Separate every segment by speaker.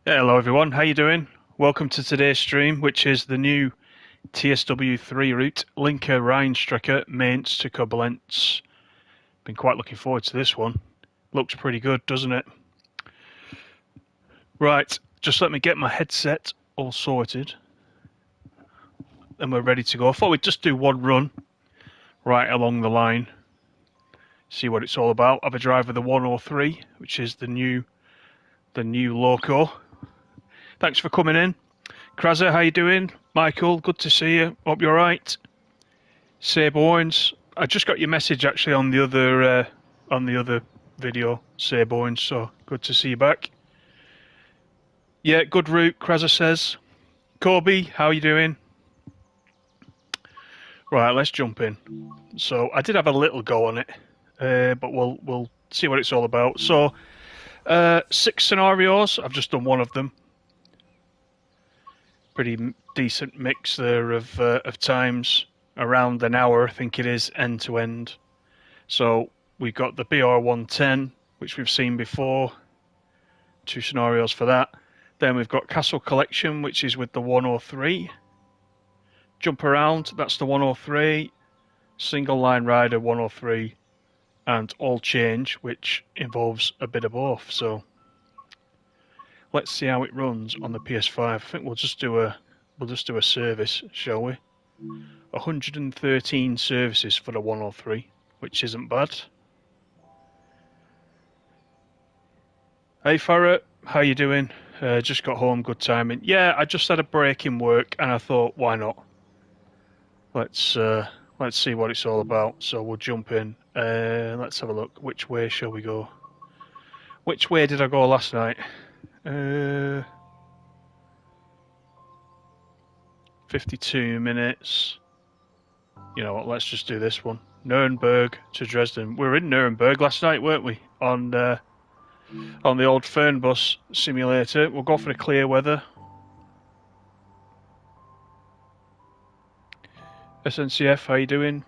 Speaker 1: Hello everyone, how you doing? Welcome to today's stream, which is the new TSW3 route, LINKE RHEINSTREKE, Mainz to Koblenz. Been quite looking forward to this one. Looks pretty good, doesn't it? Right, just let me get my headset all sorted, and we're ready to go. I thought we'd just do one run right along the line, see what it's all about. Have a drive of the 103, which is the new loco. Thanks for coming in. Kraza, how you doing? Michael, good to see you. Hope you're right. Seb Owens, I just got your message actually on the other video, Seb Owens. So good to see you back. Yeah, good route. Kraza says. Kobe, how you doing? Right, let's jump in. So I did have a little go on it, but we'll see what it's all about. So 6 scenarios. I've just done one of them. Pretty decent mix there of times, around an hour, I think it is, end to end. So we've got the BR110, which we've seen before, 2 scenarios for that. Then we've got Castle Collection, which is with the 103. Jump Around, that's the 103. Single Line Rider 103, and All Change, which involves a bit of both. So let's see how it runs on the PS5. I think we'll just do a service, shall we? 113 services for the 103, which isn't bad. Hey Farah, how you doing? Just got home, good timing. Yeah, I just had a break in work, and I thought, why not? Let's see what it's all about. So we'll jump in. Let's have a look. Which way shall we go? Which way did I go last night? 52 minutes. You know what, let's just do this one. Nuremberg to Dresden. We were in Nuremberg last night, weren't we? On the old Fernbus simulator. We'll go for the clear weather. SNCF, how you doing?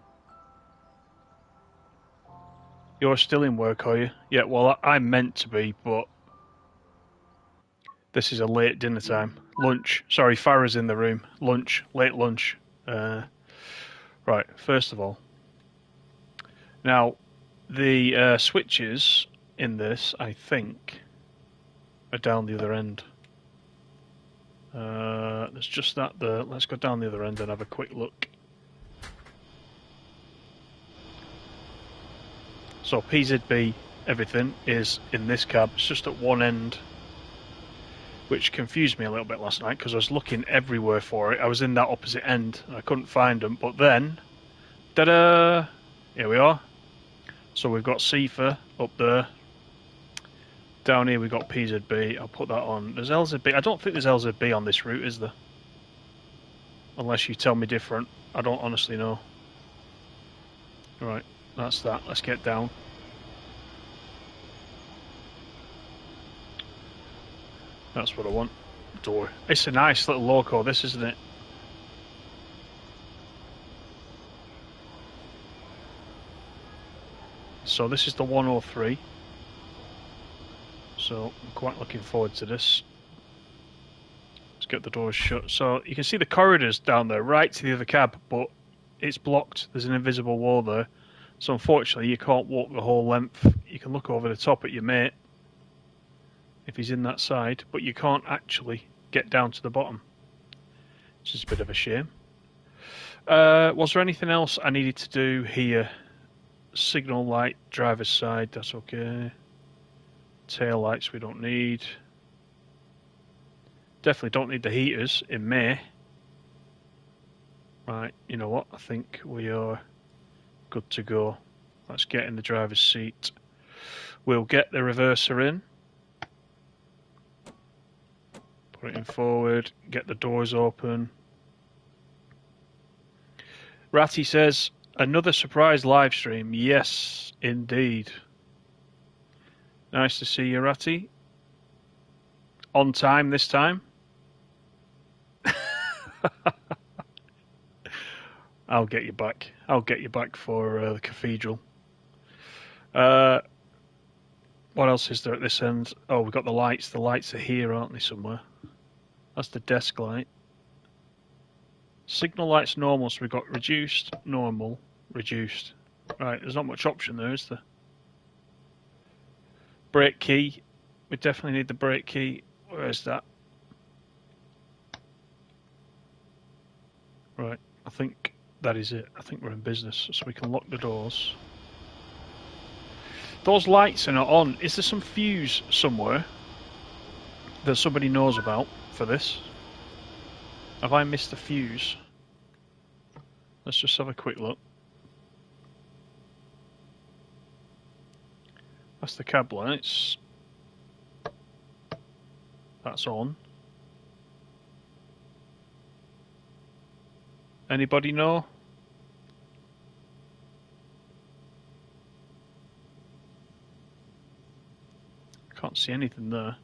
Speaker 1: You're still in work, are you? Yeah, well, I'm meant to be, but this is a late dinner time. Lunch. Sorry, Farah's in the room. Lunch. Late lunch. Right, first of all. Now, the switches in this, I think, are down the other end. There's just that there. Let's go down the other end and have a quick look. So PZB, everything, is in this cab. It's just at one end, which confused me a little bit last night because I was looking everywhere for it. I was in that opposite end and I couldn't find them. But then, ta-da! Here we are. So we've got CIFA up there. Down here we've got PZB. I'll put that on. There's LZB. I don't think there's LZB on this route, is there? Unless you tell me different. I don't honestly know. Right, that's that. Let's get down. That's what I want. Door. It's a nice little loco, this, isn't it? So this is the 103. So I'm quite looking forward to this. Let's get the doors shut. So you can see the corridors down there, right to the other cab, but it's blocked. There's an invisible wall there. So unfortunately you can't walk the whole length. You can look over the top at your mate if he's in that side, but you can't actually get down to the bottom, which is a bit of a shame. Was there anything else I needed to do here? Signal light, driver's side, that's okay. Tail lights we don't need. Definitely don't need the heaters in May. Right, you know what? I think we are good to go. Let's get in the driver's seat. We'll get the reverser in. Put it in forward. Get the doors open. Ratty says, another surprise live stream. Yes, indeed. Nice to see you, Ratty. On time this time. I'll get you back. I'll get you back for the cathedral. What else is there at this end? Oh, we've got the lights. The lights are here, aren't they, somewhere? That's the desk light. Signal light's normal, so we've got reduced, normal, reduced. Right, there's not much option there, is there? Brake key. We definitely need the brake key. Where is that? Right, I think that is it. I think we're in business, so we can lock the doors. Those lights are not on. Is there some fuse somewhere that somebody knows about for this? Have I missed a fuse? Let's just have a quick look. That's the cab lights. That's on. Anybody know? Can't see anything there.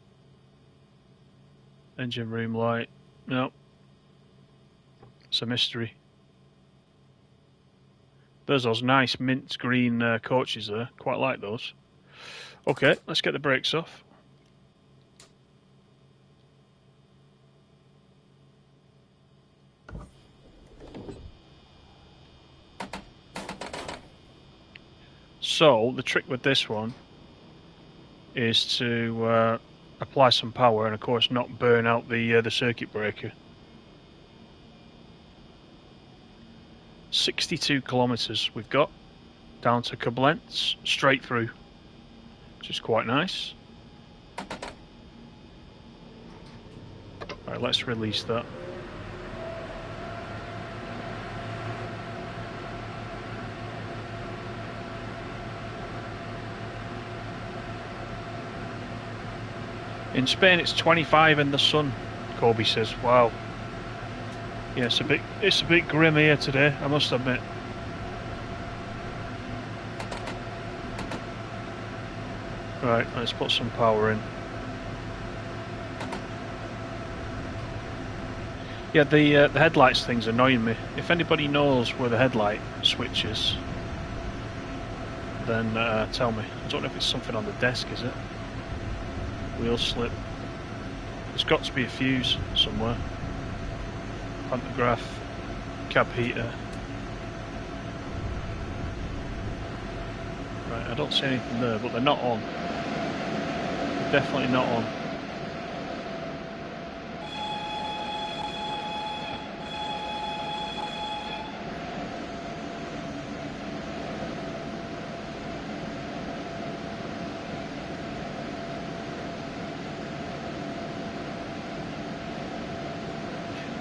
Speaker 1: Engine room light. No. It's a mystery. There's those nice mint green coaches there. Quite like those. Okay, let's get the brakes off. So, the trick with this one is to apply some power and, of course, not burn out the circuit breaker. 62 kilometres we've got down to Koblenz, straight through, which is quite nice. Right, let's release that. In Spain it's 25 in the sun, Corby says. Wow. Yeah, it's a bit grim here today, I must admit. Right, let's put some power in. Yeah, the headlights thing's annoying me. If anybody knows where the headlight switch is, then tell me. I don't know if it's something on the desk, is it? Wheel slip. There's got to be a fuse somewhere. Pantograph, cab heater. Right, I don't see anything there, but they're not on. They're definitely not on.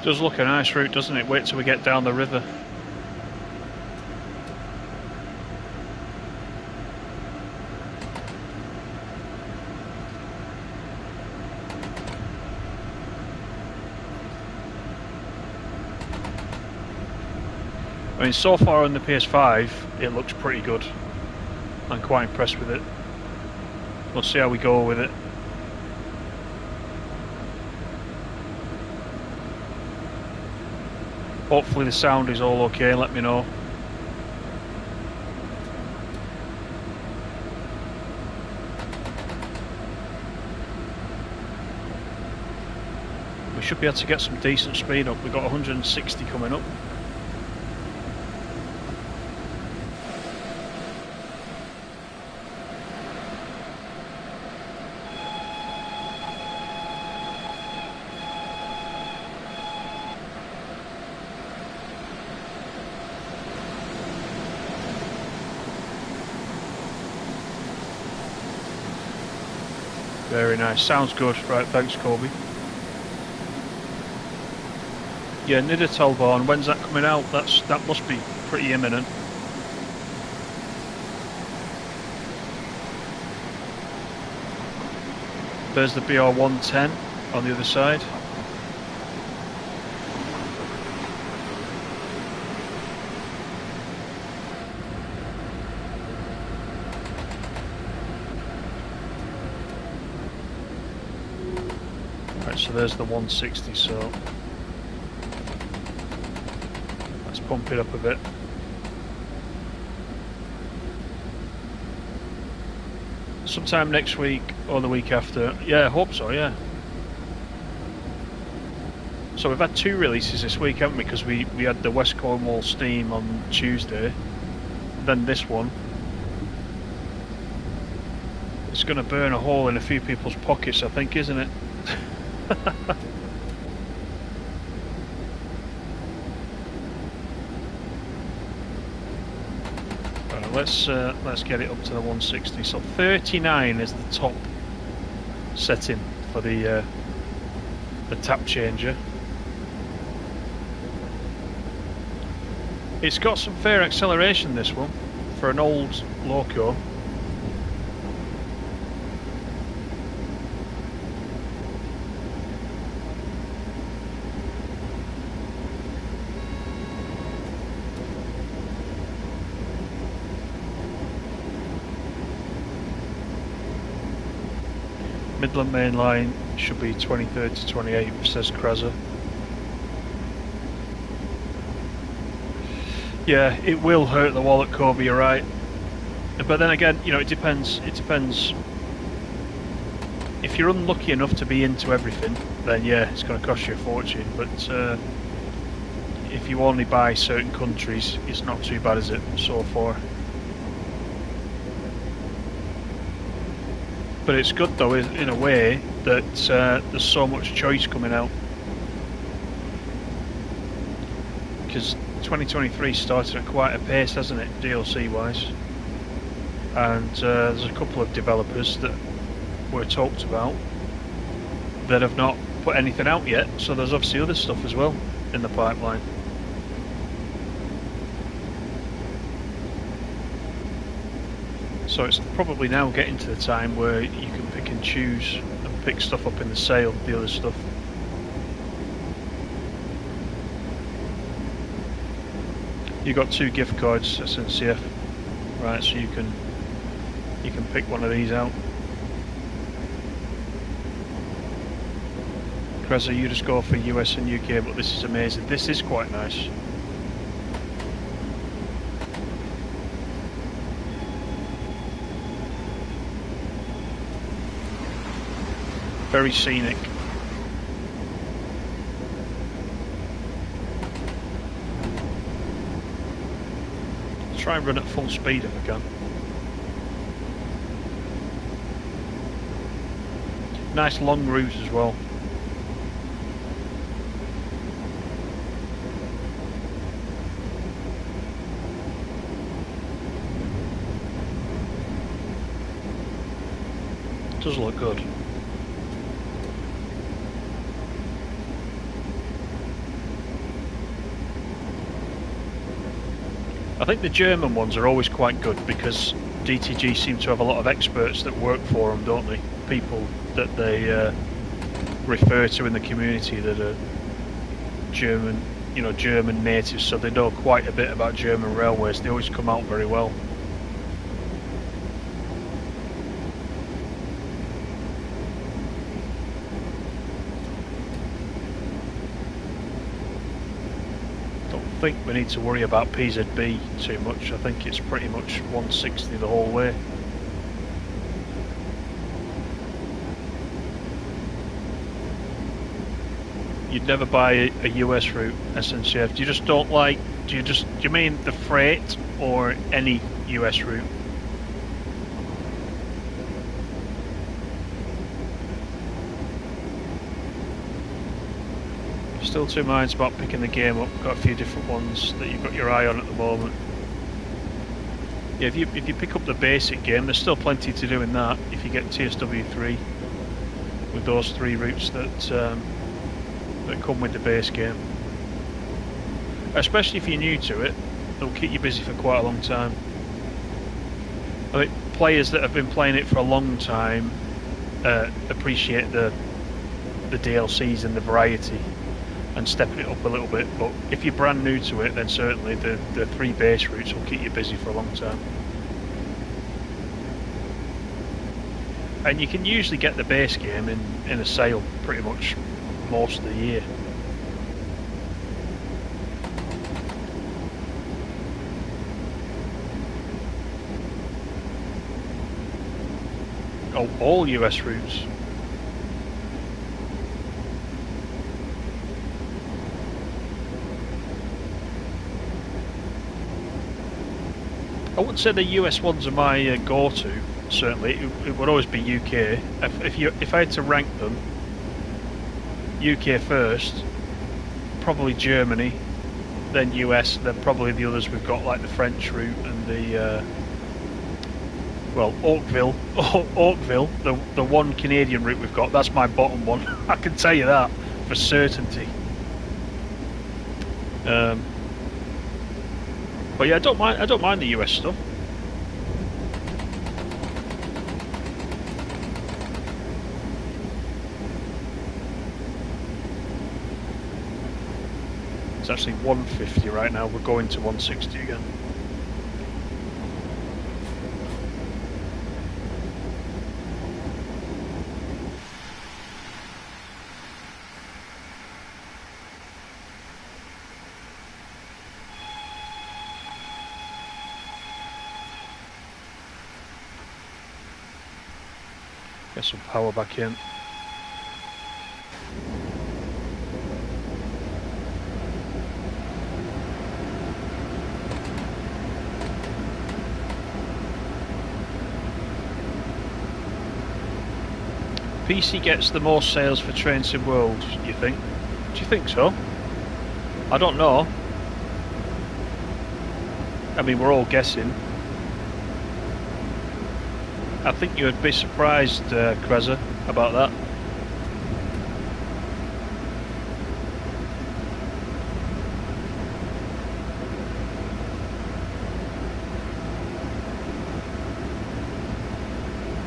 Speaker 1: Does look a nice route, doesn't it? Wait till we get down the river. I mean, so far on the PS5, it looks pretty good. I'm quite impressed with it. We'll see how we go with it. Hopefully the sound is all okay, let me know. We should be able to get some decent speed up. We've got 160 coming up. Very nice, sounds good. Right, thanks Corby. Yeah, Niddertalbahn, when's that coming out? That must be pretty imminent. There's the BR110 on the other side. So there's the 160, so let's pump it up a bit. sometime next week or the week after. Yeah, I hope so, yeah. So we've had 2 releases this week, haven't we? Because we had the West Cornwall Steam on Tuesday, then this one. It's going to burn a hole in a few people's pockets, I think, isn't it? Let's get it up to the 160. So 39 is the top setting for the tap changer. It's got some fair acceleration, this one, for an old loco. Midland Main Line should be 23rd to 28th, says Kraser. Yeah, it will hurt the wallet, Kobe, you're right. But then again, you know, it depends. It depends. If you're unlucky enough to be into everything, then yeah, it's going to cost you a fortune. But if you only buy certain countries, it's not too bad, is it, so far? But it's good though, in a way, that there's so much choice coming out. Because 2023 started at quite a pace, hasn't it, DLC wise? And there's a couple of developers that were talked about that have not put anything out yet, so there's obviously other stuff as well in the pipeline. So it's probably now getting to the time where you can pick and choose and pick stuff up in the sale, the other stuff. You got 2 gift cards, SNCF, right? So you can pick one of these out. Kreza, you just go for US and UK, but this is amazing. This is quite nice. Very scenic. Try and run at full speed if I can. Nice long route as well. Does look good. I think the German ones are always quite good because DTG seem to have a lot of experts that work for them, don't they? People that they refer to in the community that are German, you know, German natives, so they know quite a bit about German railways. They always come out very well. I think we need to worry about PZB too much. I think it's pretty much 160 the whole way. You'd never buy a US route, SNCF. Do you just don't like? Do you mean the freight or any US route? Still 2 minds about picking the game up. Got a few different ones that you've got your eye on at the moment. Yeah, if you pick up the basic game, there's still plenty to do in that. If you get TSW3 with those 3 routes that come with the base game, especially if you're new to it, it'll keep you busy for quite a long time. I think players that have been playing it for a long time appreciate the DLCs and the variety and stepping it up a little bit, but if you're brand new to it, then certainly the 3 base routes will keep you busy for a long time. And you can usually get the base game in a sale pretty much most of the year. Oh, all US routes. I wouldn't say the US ones are my go-to. Certainly, it would always be UK. If I had to rank them, UK first, probably Germany, then US, then probably the others we've got, like the French route and the well, Oakville, the one Canadian route we've got. That's my bottom one. I can tell you that for certainty. But yeah, I don't mind the US stuff. It's actually 150 right now. We're going to 160 again. Get some power back in. PC gets the most sales for Trains in World, you think? Do you think so? I don't know. I mean, we're all guessing. I think you would be surprised, Kreza, about that.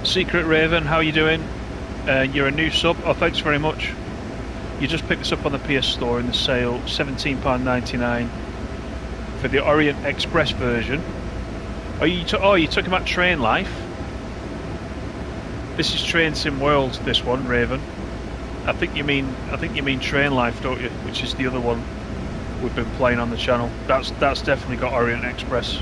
Speaker 1: Secret Raven, how you doing? You're a new sub. Oh, thanks very much. You just picked this up on the PS Store in the sale, £17.99 for the Orient Express version. Oh, you're talking about Train Life? This is Train Sim World. This one, Raven. I think you mean Train Life, don't you? Which is the other one we've been playing on the channel. That's definitely got Orient Express.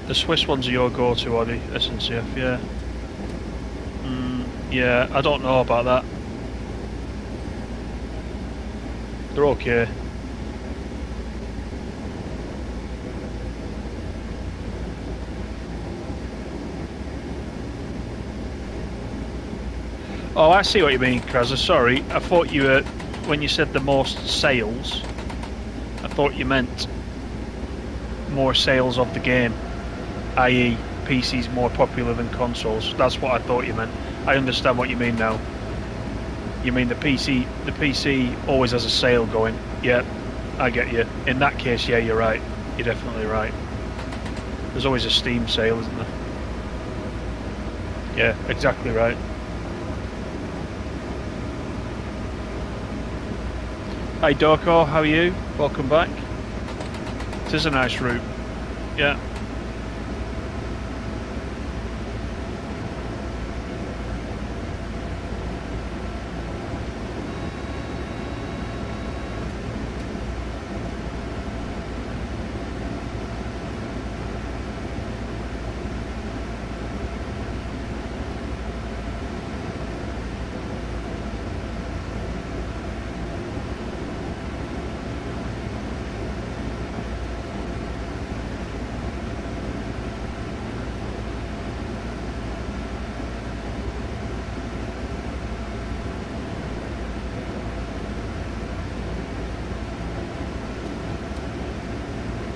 Speaker 1: The Swiss ones are your go-to, are the SNCF? Yeah. Yeah, I don't know about that. They're okay. Oh, I see what you mean, Krasa. Sorry, I thought you were, when you said the most sales, I thought you meant more sales of the game, i.e. PC's more popular than consoles. That's what I thought you meant. I understand what you mean now. You mean the PC always has a sale going. Yeah, I get you. In that case, yeah, you're right. You're definitely right. There's always a Steam sale, isn't there? Yeah, exactly right. Hi Dorko, how are you? Welcome back. It is a nice route. Yeah.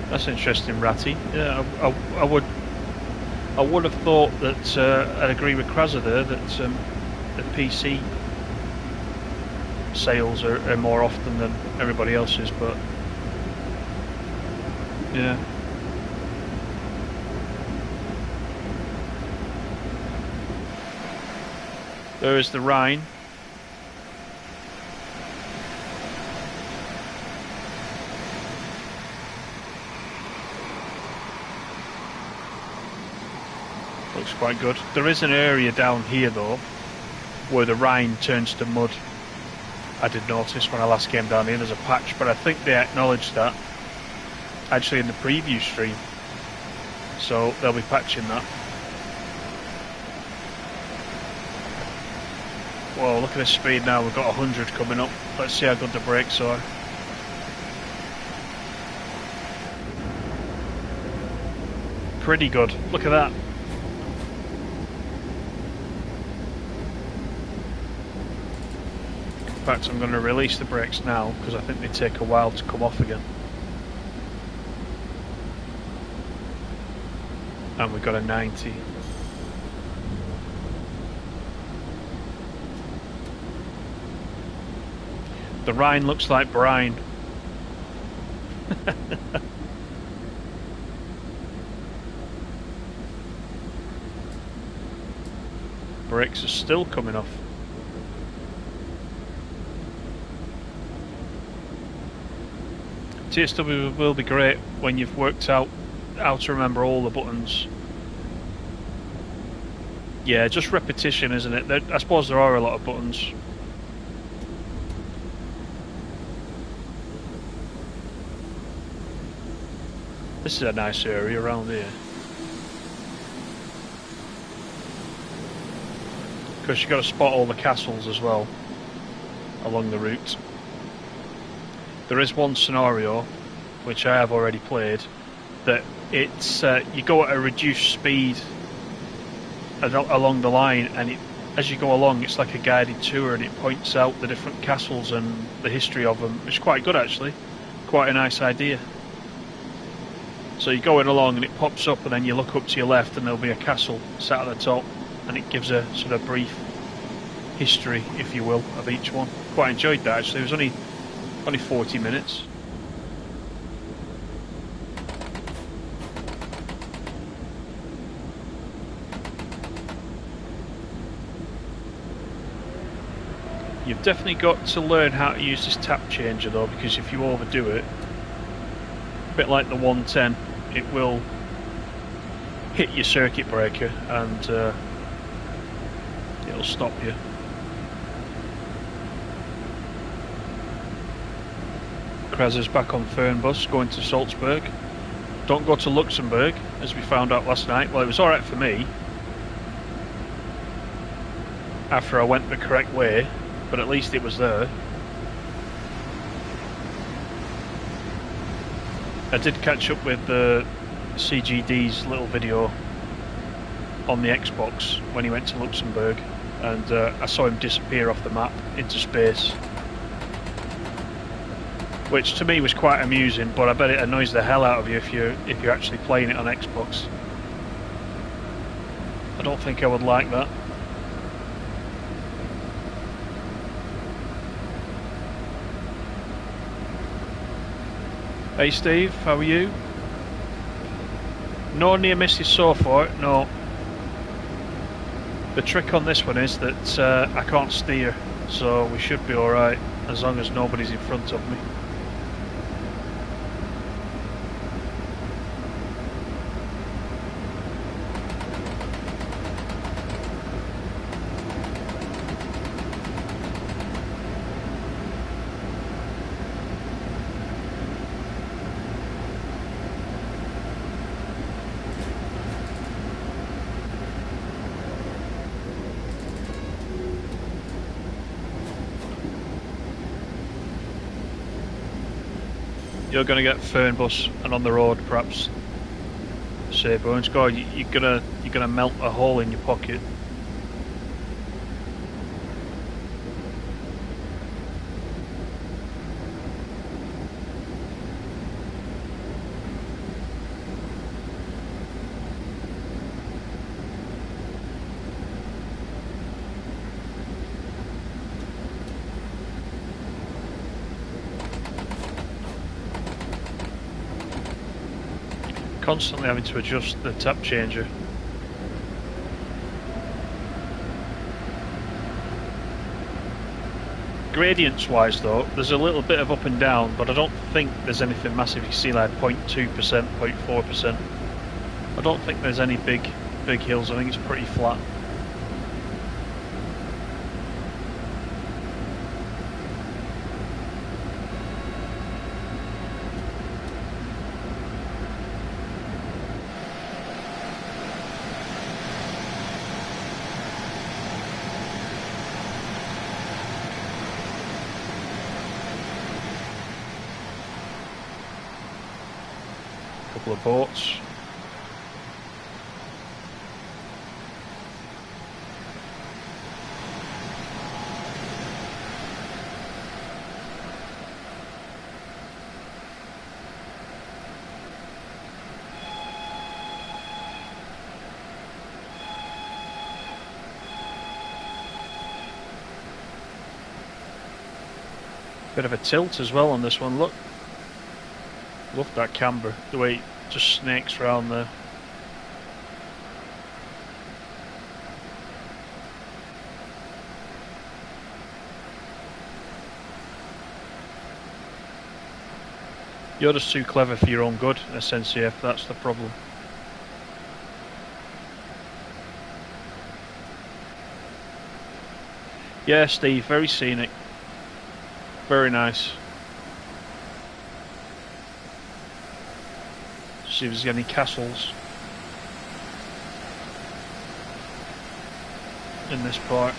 Speaker 1: That's interesting, Ratty. Yeah, I would have thought that I'd agree with Krasa there that the PC sales are more often than everybody else's, but yeah. There is the Rhine. Looks quite good. There is an area down here though where the Rhine turns to mud. I did notice when I last came down here there's a patch, but I think they acknowledged that actually in the preview stream. So they'll be patching that. Whoa, look at this speed now, we've got 100 coming up. Let's see how good the brakes are. Pretty good, look at that. In fact, I'm going to release the brakes now because I think they take a while to come off again. And we've got a 90. The Rhine looks like brine. Brakes are still coming off. TSW will be great when you've worked out how to remember all the buttons. Yeah, just repetition, isn't it? I suppose there are a lot of buttons. This is a nice area around here. Of course, you've got to spot all the castles as well along the route. There is one scenario, which I have already played, that it's you go at a reduced speed along the line, and as you go along it's like a guided tour, and it points out the different castles and the history of them. It's quite good actually, quite a nice idea. So you're going along and it pops up, and then you look up to your left and there'll be a castle sat at the top, and it gives a sort of brief history, if you will, of each one. Quite enjoyed that actually. It was only 40 minutes. You've definitely got to learn how to use this tap changer though, because if you overdo it, a bit like the 110, it will hit your circuit breaker and it'll stop you. Kraz is back on Fernbus going to Salzburg. Don't go to Luxembourg, as we found out last night. Well, it was alright for me after I went the correct way, but at least it was there. I did catch up with CGD's little video on the Xbox when he went to Luxembourg, and I saw him disappear off the map into space, which to me was quite amusing, but I bet it annoys the hell out of you if you're actually playing it on Xbox. I don't think I would like that. Hey Steve, how are you? No near misses so far, no. The trick on this one is that I can't steer, so we should be alright as long as nobody's in front of me. You're going to get Fernbus and on the road perhaps. Say Bones, God, you're gonna melt a hole in your pocket. Constantly having to adjust the tap changer. Gradients wise though, there's a little bit of up and down, but I don't think there's anything massive. You see like 0.2%, 0.4%. I don't think there's any big big hills. I think it's pretty flat. Couple of boats. Bit of a tilt as well on this one, look. Love that camber, the way it just snakes around there. You're just too clever for your own good, SNCF, that's the problem. Yeah, Steve, very scenic. Very nice. See if there's any castles in this part.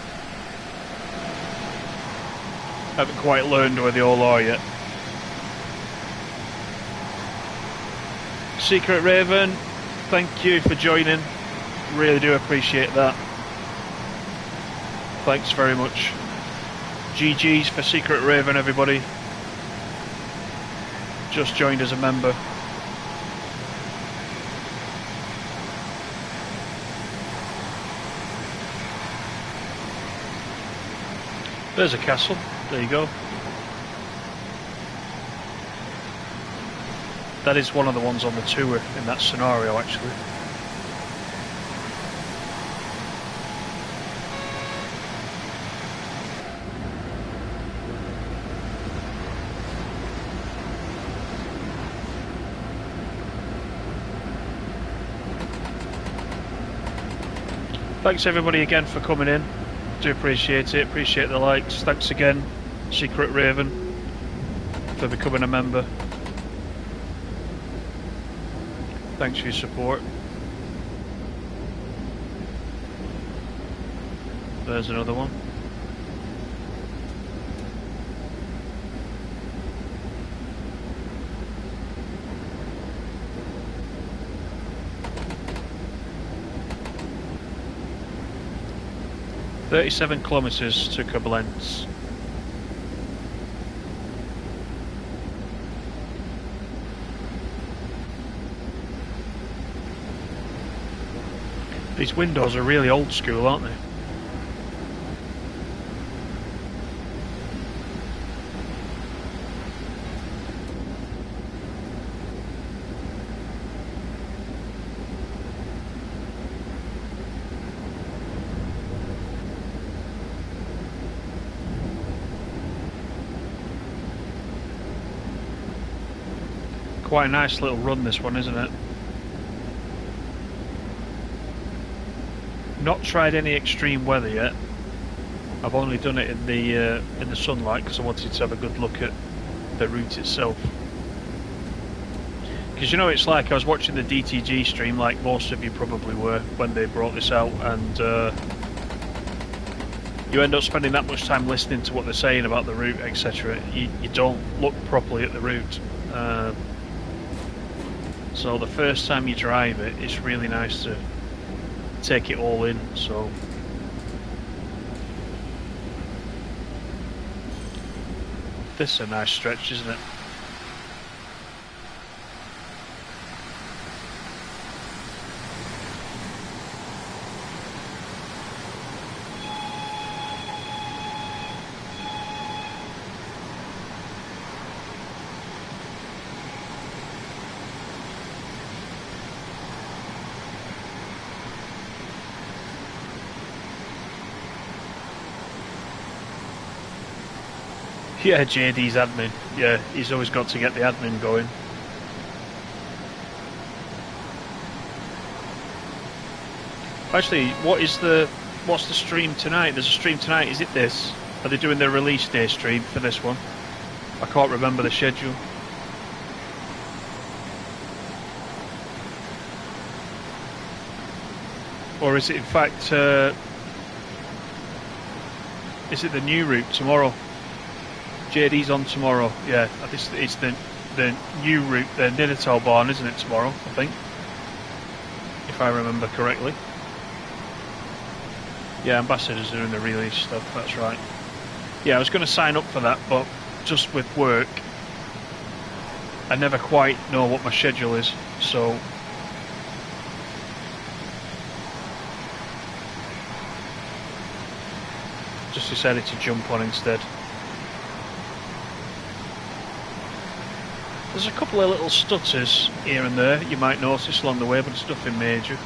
Speaker 1: Haven't quite learned where they all are yet. Secret Raven, thank you for joining. Really do appreciate that. Thanks very much. GG's for Secret Raven, everybody. Just joined as a member. There's a castle. There you go. That is one of the ones on the tour in that scenario, actually. Thanks everybody again for coming in. Do appreciate it. Appreciate the likes. Thanks again, Secret Raven, for becoming a member. Thanks for your support. There's another one. "37 kilometres to Koblenz." These windows are really old school, aren't they? Quite a nice little run, this one, isn't it? Not tried any extreme weather yet. I've only done it in the sunlight because I wanted to have a good look at the route itself. Because you know, it's like I was watching the DTG stream, like most of you probably were when they brought this out, and you end up spending that much time listening to what they're saying about the route, etc. You don't look properly at the route. So the first time you drive it, it's really nice to take it all in. So this is a nice stretch, isn't it? Yeah, JD's admin. Yeah, he's always got to get the admin going. Actually, what's the stream tonight? There's a stream tonight. Is it this? Are they doing their release day stream for this one? I can't remember the schedule. Or is it in fact? Is it the new route tomorrow? JD's on tomorrow. Yeah, it's the new route, the Niddertalbahn, isn't it? Tomorrow, I think, if I remember correctly. Yeah, Ambassador's doing the release stuff. That's right. Yeah, I was going to sign up for that, but just with work, I never quite know what my schedule is. So. Just decided to jump on instead. There's a couple of little stutters here and there you might notice along the way, but it's nothing major.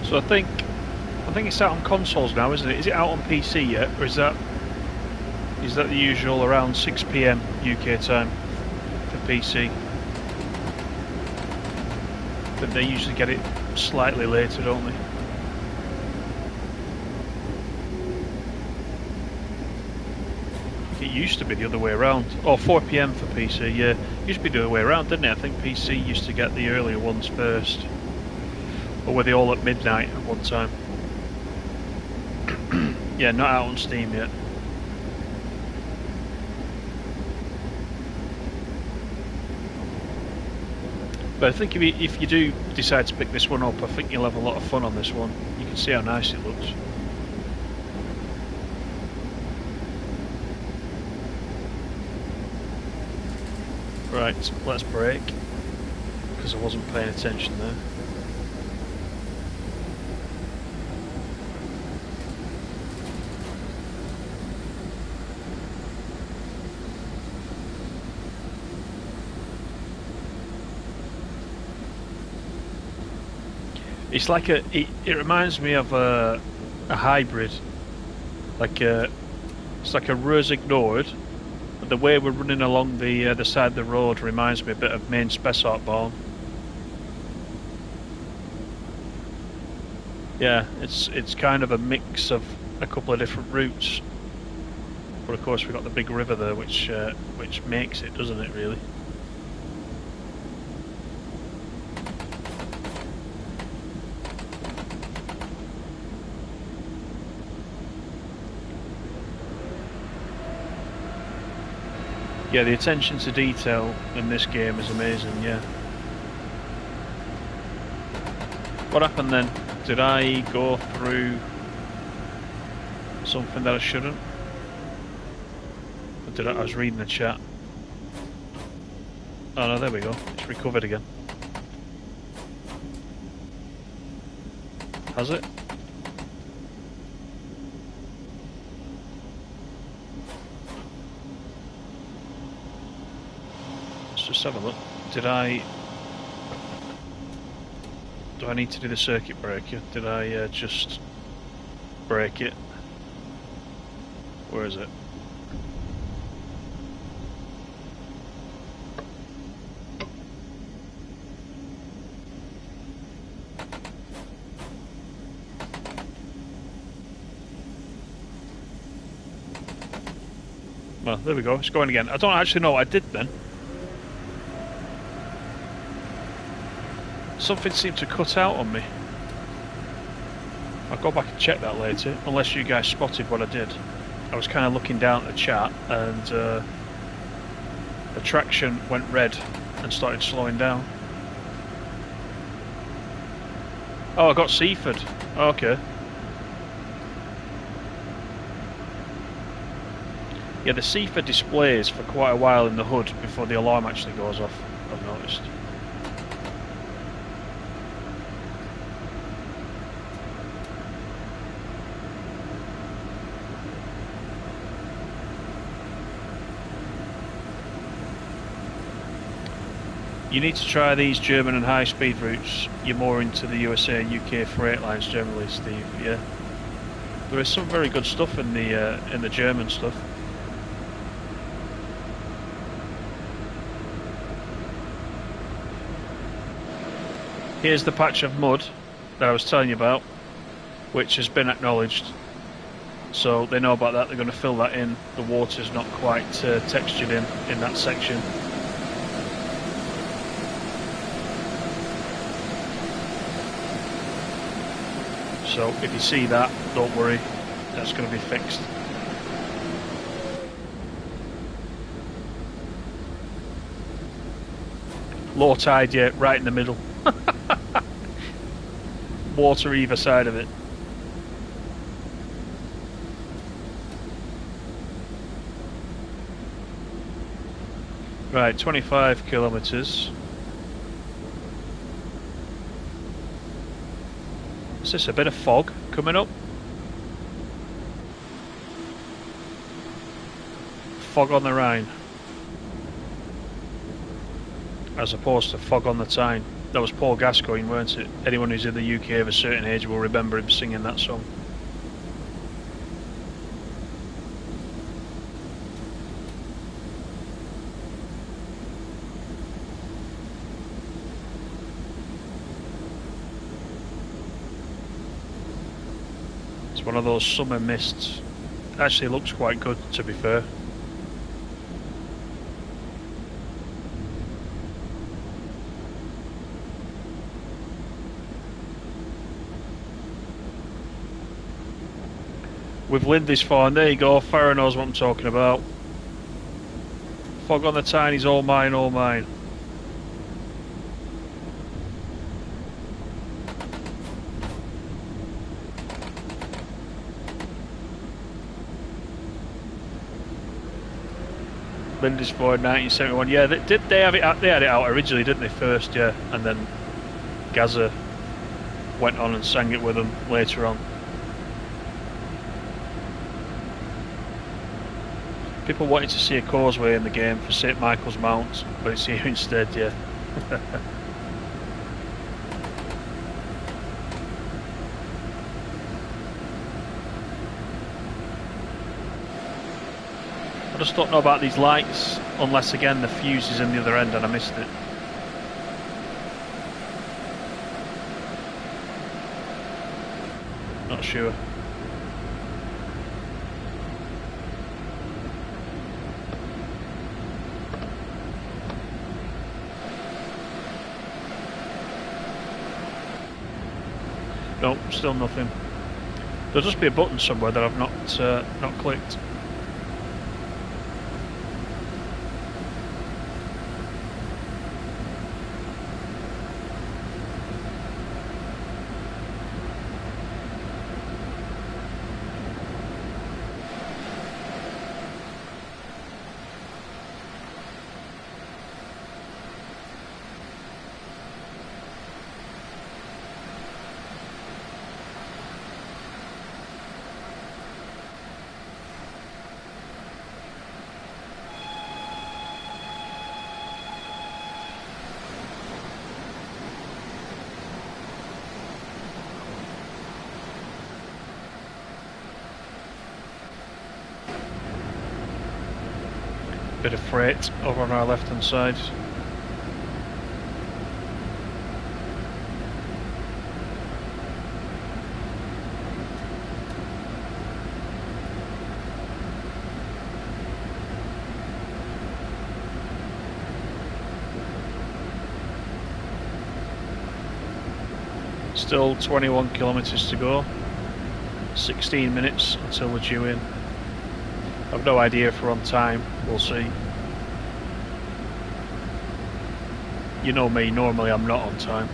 Speaker 1: So I think it's out on consoles now, isn't it? Is it out on PC yet, or is that the usual around 6 PM UK time for PC? But they usually get it slightly later, don't they? It used to be the other way around. Oh, 4 PM for PC, yeah. It used to be the other way around, didn't it? I think PC used to get the earlier ones first. Or were they all at midnight at one time? Yeah, not out on Steam yet. But I think if you do decide to pick this one up, I think you'll have a lot of fun on this one. You can see how nice it looks. Right, let's brake, because I wasn't paying attention there. It's like it reminds me of a hybrid, it's like a Rose ignored, but the way we're running along the side of the road reminds me a bit of main Spessartbahn. Yeah, it's kind of a mix of a couple of different routes, but of course we've got the big river there, which makes it, doesn't it, really? Yeah, the attention to detail in this game is amazing, yeah. What happened then? Did I go through something that I shouldn't? Or did I was reading the chat. Oh no, there we go. It's recovered again. Has it? Just have a look. Do I need to do the circuit breaker? Did I just break it? Where is it? Well, there we go. It's going again. I don't actually know what I did then. Something seemed to cut out on me. I'll go back and check that later, unless you guys spotted what I did. I was kind of looking down at the chart, and the traction went red and started slowing down. Oh, I got Seaford. Okay. Yeah, the Seaford displays for quite a while in the hood before the alarm actually goes off, I've noticed. You need to try these German and high-speed routes. You're more into the USA and UK freight lines generally, Steve. Yeah, there is some very good stuff in the German stuff. Here's the patch of mud that I was telling you about, which has been acknowledged. So they know about that. They're going to fill that in. The water's not quite textured in that section. So if you see that, don't worry, that's going to be fixed. Low tide, yeah, right in the middle. Water either side of it. Right, 25 kilometres. Is this a bit of fog coming up? Fog on the Rhine. As opposed to fog on the Tyne. That was Paul Gascoigne, weren't it? Anyone who's in the UK of a certain age will remember him singing that song. It's one of those summer mists. Actually looks quite good, to be fair. We've lived this far, and there you go, Farah knows what I'm talking about. Fog on the Tyne is all mine, all mine. Lindisfarne 1971, yeah, they have it out, they had it out originally, didn't they, first, yeah, and then Gaza went on and sang it with them later on. People wanted to see a causeway in the game for St Michael's Mount, but it's here instead, yeah. I just don't know about these lights, unless again the fuse is in the other end and I missed it. Not sure. Nope, still nothing. There'll just be a button somewhere that I've not clicked. Bit of freight over on our left hand side. Still 21 kilometres to go. 16 minutes until we're due in. I've no idea if we're on time. We'll see. You know me, normally I'm not on time.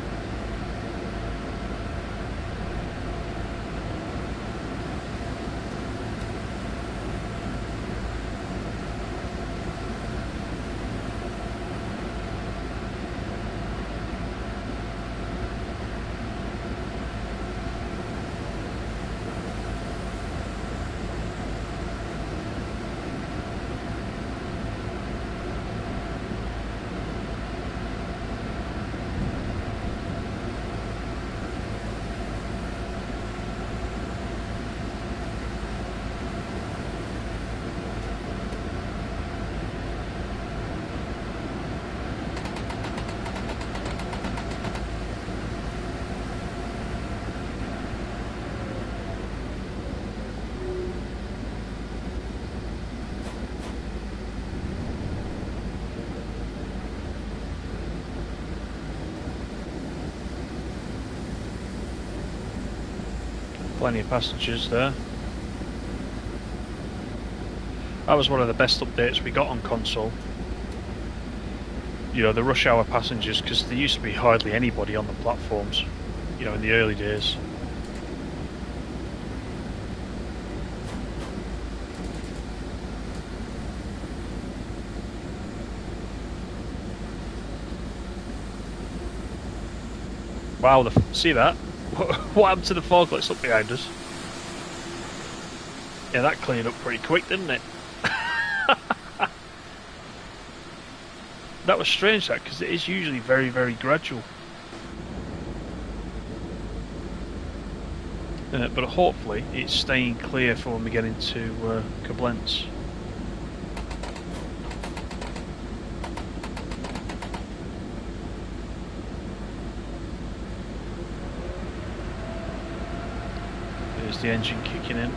Speaker 1: Plenty of passengers there. That was one of the best updates we got on console. You know, the rush hour passengers, because there used to be hardly anybody on the platforms, you know, in the early days. Wow, see that? What happened to the fog lights up behind us? Yeah, that cleared up pretty quick, didn't it? That was strange, that, because it is usually very, very gradual. But hopefully it's staying clear for when we get into Koblenz. There's the engine kicking in.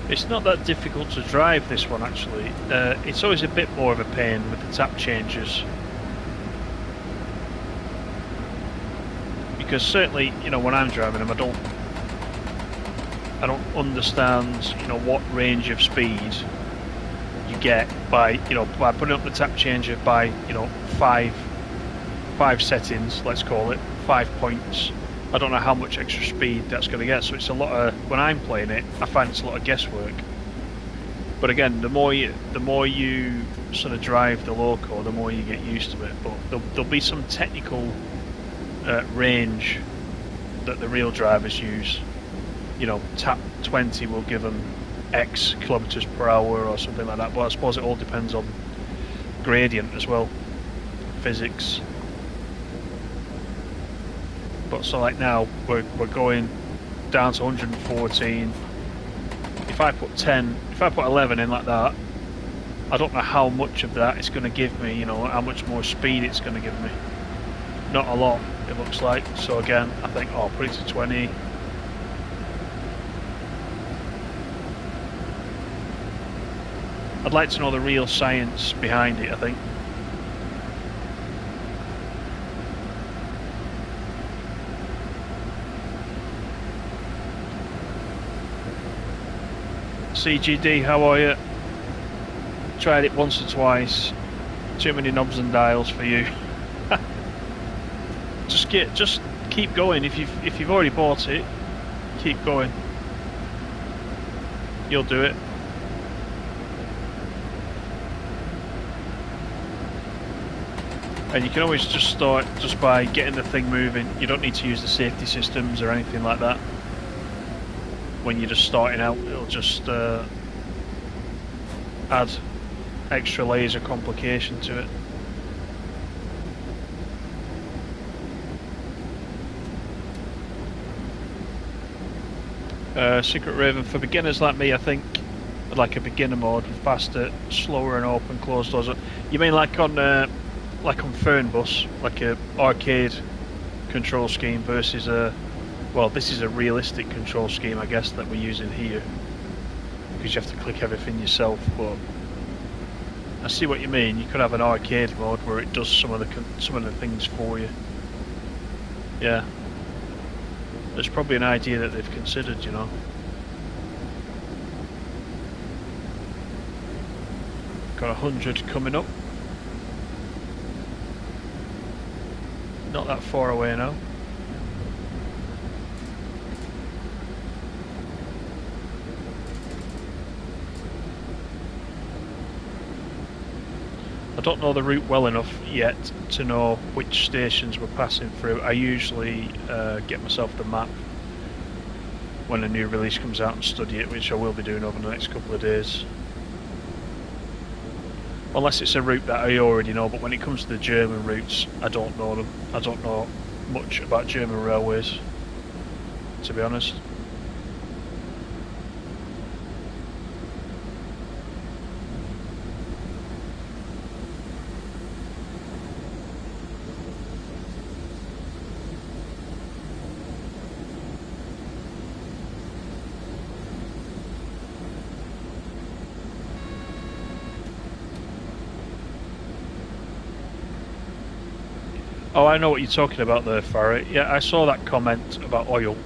Speaker 1: It's not that difficult to drive, this one, actually. It's always a bit more of a pain with the tap changes. Because certainly, you know, when I'm driving them, I don't understand, you know, what range of speed you get by, you know, by putting up the tap changer by, you know, five settings, let's call it, 5 points. I don't know how much extra speed that's going to get, so it's a lot of, when I'm playing it, I find it's a lot of guesswork. But again, the more you sort of drive the loco, the more you get used to it. But there'll be some technical range that the real drivers use. You know, tap 20 will give them X kilometers per hour or something like that. But I suppose it all depends on gradient as well, physics. But so like now we're going down to 114. If I put 11 in like that, I don't know how much of that it's going to give me, you know, how much more speed it's going to give me. Not a lot, it looks like. So again, I think, oh, put it to 20. I'd like to know the real science behind it, I think. CGD, how are you? Tried it once or twice. Too many knobs and dials for you. Just keep going. If you've already bought it, keep going. You'll do it. And you can always just start just by getting the thing moving. You don't need to use the safety systems or anything like that. When you're just starting out, it'll just add extra layers of complication to it. Secret Raven for beginners like me, I think, like a beginner mode with faster, slower, and open closed doors. You mean like on Fernbus, like a arcade control scheme versus a, well, this is a realistic control scheme, I guess, that we're using here, because you have to click everything yourself. But I see what you mean. You could have an arcade mode where it does some of the things for you. Yeah, there's probably an idea that they've considered, you know. Got 100 coming up. Not that far away now. I don't know the route well enough yet to know which stations we're passing through. I usually get myself the map when a new release comes out and study it, which I will be doing over the next couple of days. Unless it's a route that I already know, but when it comes to the German routes, I don't know them. I don't know much about German railways, to be honest. Oh, I know what you're talking about there, Farah. Yeah, I saw that comment about oil.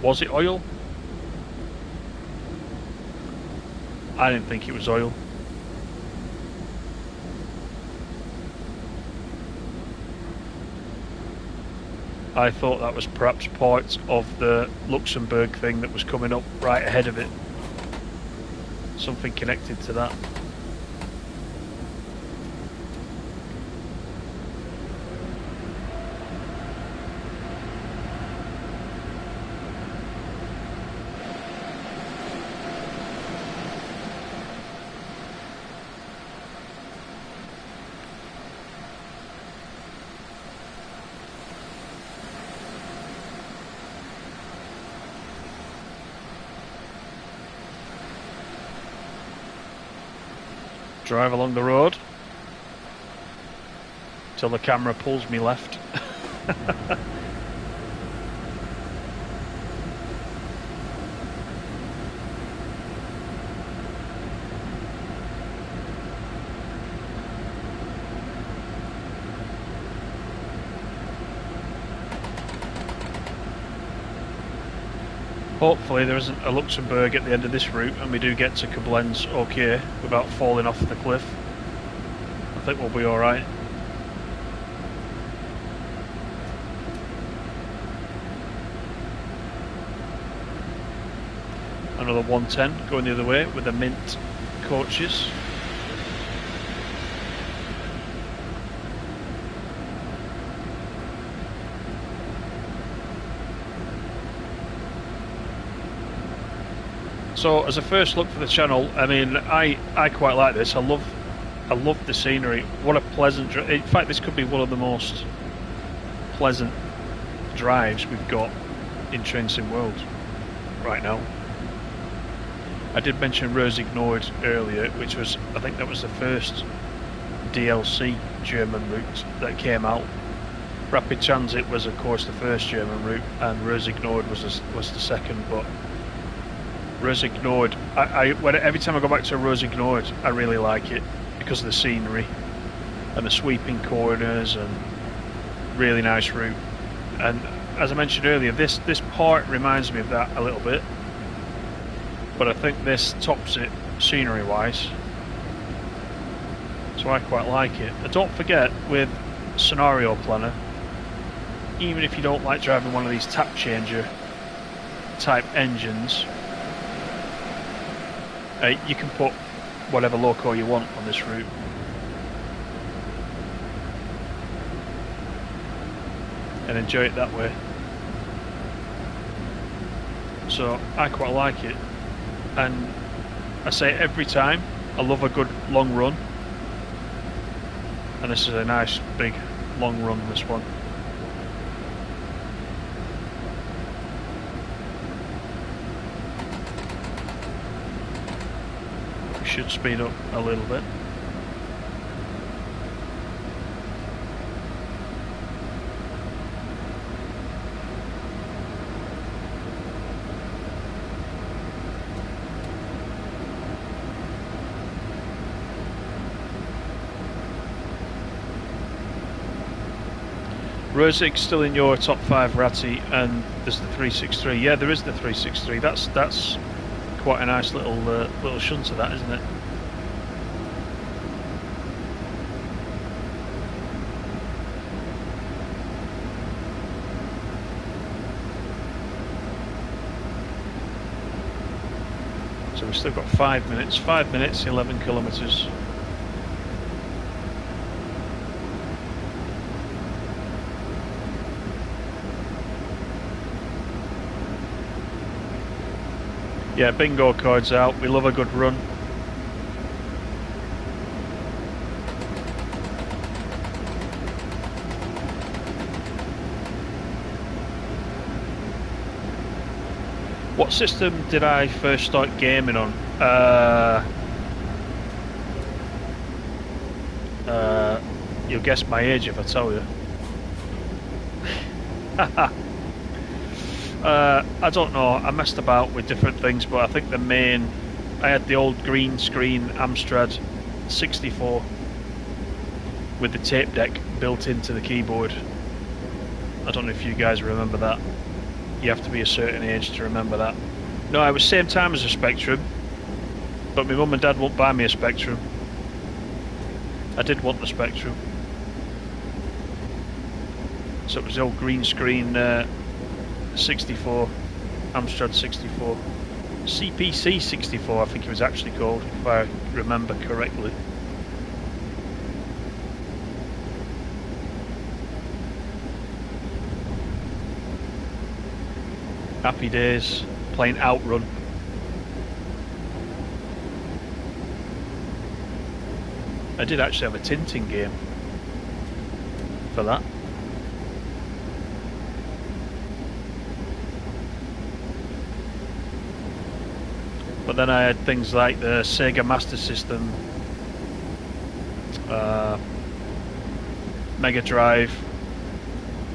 Speaker 1: Was it oil? I didn't think it was oil. I thought that was perhaps part of the Luxembourg thing that was coming up right ahead of it. Something connected to that. Drive along the road till the camera pulls me left. Hopefully there isn't a Luxembourg at the end of this route and we do get to Koblenz okay without falling off the cliff. I think we'll be alright. Another 110 going the other way with the Mint coaches. So as a first look for the channel, I mean, I quite like this. I love the scenery. What a pleasant in fact, this could be one of the most pleasant drives we've got in Trainsim World right now. I did mention Rosignoid earlier, which was, I think that was the first DLC German route that came out. Rapid Transit was of course the first German route and Rosignoid was the second, but Rosignoid, every time I go back to Rosignoid, I really like it because of the scenery and the sweeping corners and really nice route. And as I mentioned earlier, this part reminds me of that a little bit, but I think this tops it scenery wise, so I quite like it. And don't forget, with Scenario Planner, even if you don't like driving one of these tap changer type engines, you can put whatever loco you want on this route. And enjoy it that way. So I quite like it. And I say every time, I love a good long run. And this is a nice big long run, this one. should speed up a little bit. Rosig's still in your top 5, Ratty, and there's the 363. Yeah, there is the 363. That's quite a nice little little shunter, that, isn't it? So we've still got 5 minutes. 5 minutes, 11 kilometres. Yeah, bingo cards out. We love a good run. What system did I first start gaming on? You'll guess my age if I tell you. I don't know, I messed about with different things, but I think the main... I had the old green screen Amstrad 64 with the tape deck built into the keyboard. I don't know if you guys remember that. You have to be a certain age to remember that. No, it was same time as a Spectrum, but my mum and dad won't buy me a Spectrum. I did want the Spectrum. So it was the old green screen 64, Amstrad 64, CPC 64 I think it was actually called, if I remember correctly. Happy days, playing Outrun. I did actually have a Tintin game for that. But then I had things like the Sega Master System, Mega Drive,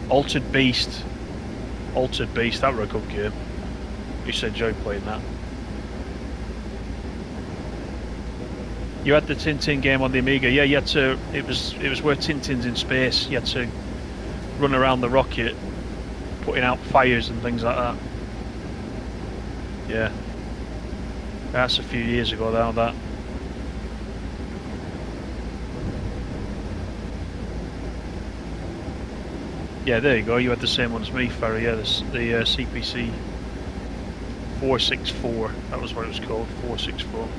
Speaker 1: Altered Beast, that were a good game. I used to enjoy playing that. You had the Tintin game on the Amiga, yeah. You had to. It was where Tintin's in space. You had to run around the rocket, putting out fires and things like that. Yeah. That's a few years ago now, that. Yeah, there you go, you had the same one as me, Ferry, yeah, the CPC 464, that was what it was called, 464.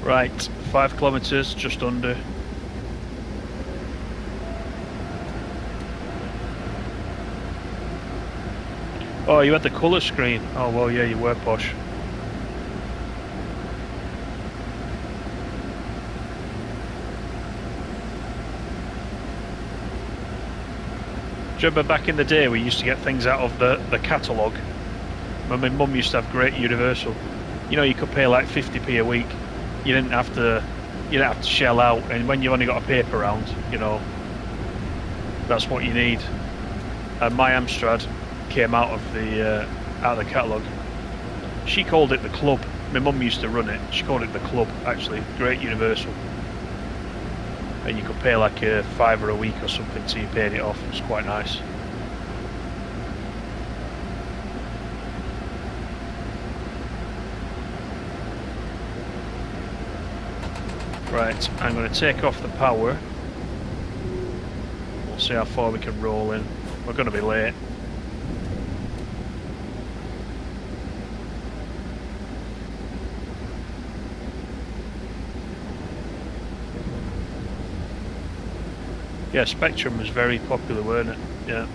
Speaker 1: Right, 5 kilometres, just under. Oh, you had the colour screen. Oh, well, yeah, you were posh. Do you remember back in the day we used to get things out of the catalogue? My mum used to have Great Universal. You know, you could pay like 50p a week. You didn't have to shell out, and when you've only got a paper round, you know, that's what you need. And my Amstrad came out of the catalogue. She called it the Club. My mum used to run it. She called it the Club, actually, Great Universal. And you could pay like a £5 a week or something till you paid it off. It was quite nice. Right, I'm going to take off the power. We'll see how far we can roll in. We're going to be late. Yeah, Spectrum was very popular, weren't it? Yeah.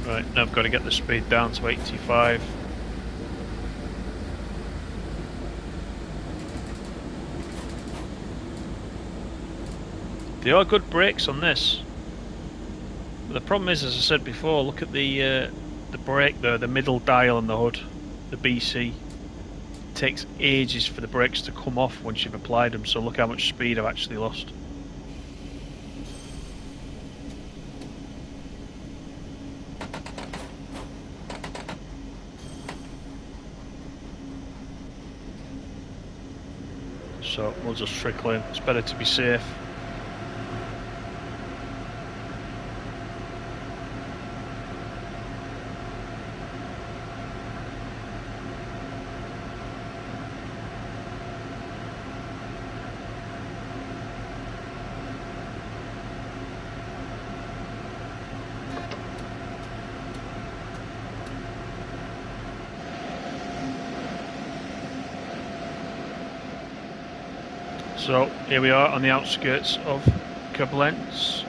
Speaker 1: Right, now I've got to get the speed down to 85. There are good brakes on this. But the problem is, as I said before, look at the brake there, the middle dial on the hood, the BC. It takes ages for the brakes to come off once you've applied them, so look how much speed I've actually lost. So we'll just trickle in. It's better to be safe. So here we are on the outskirts of Koblenz.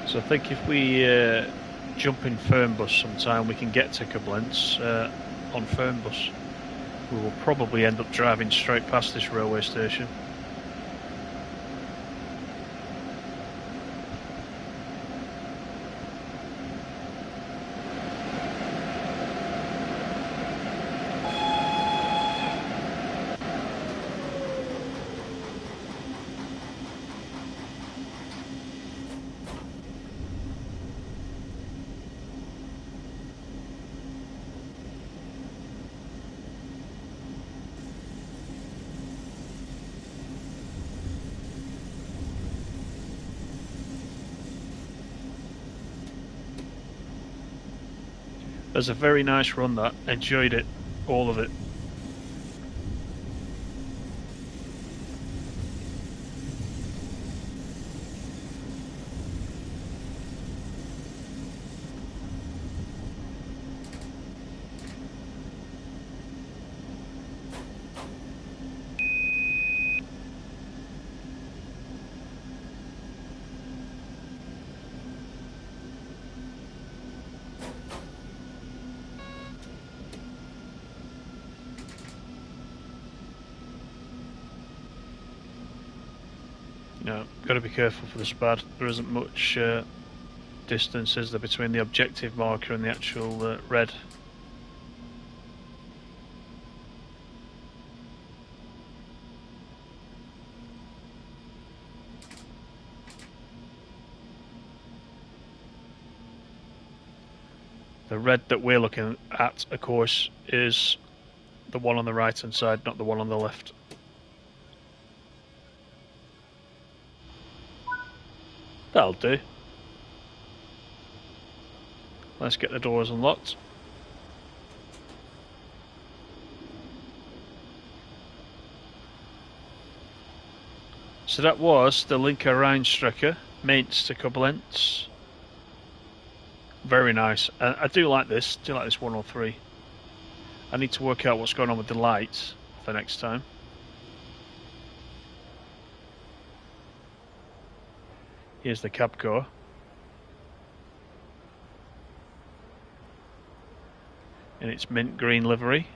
Speaker 1: So I think if we jump in Fernbus sometime, we can get to Koblenz on Fernbus. We will probably end up driving straight past this railway station. It was a very nice run, that. Enjoyed it, all of it. No, got to be careful for the spad. There isn't much distance, is there, between the objective marker and the actual red. The red that we're looking at, of course, is the one on the right hand side, not the one on the left. That'll do. Let's get the doors unlocked. So that was the LINKE RHEINSTREKE, Mainz to Koblenz. Very nice. I do like this. 103. I need to work out what's going on with the lights for next time. Here's the cab car. In its mint green livery.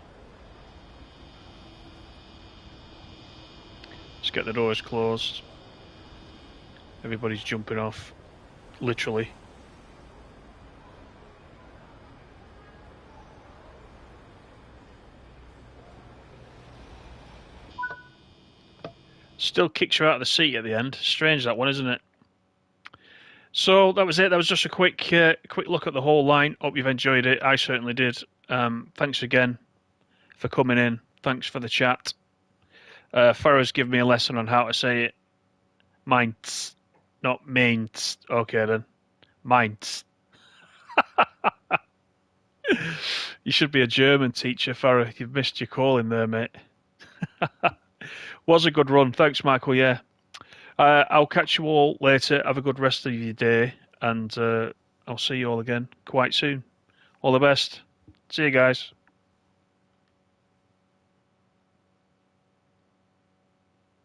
Speaker 1: Let's get the doors closed. Everybody's jumping off, literally. Still kicks you out of the seat at the end. Strange, that one, isn't it? So that was it. That was just a quick look at the whole line. Hope you've enjoyed it. I certainly did. Thanks again for coming in. Thanks for the chat. Farah's given me a lesson on how to say it. Mainz, not Mainz. Okay then. Mainz. You should be a German teacher, Farah. You've missed your calling there, mate. Was a good run. Thanks, Michael. Yeah. I'll catch you all later. Have a good rest of your day, and I'll see you all again quite soon. All the best. See you guys.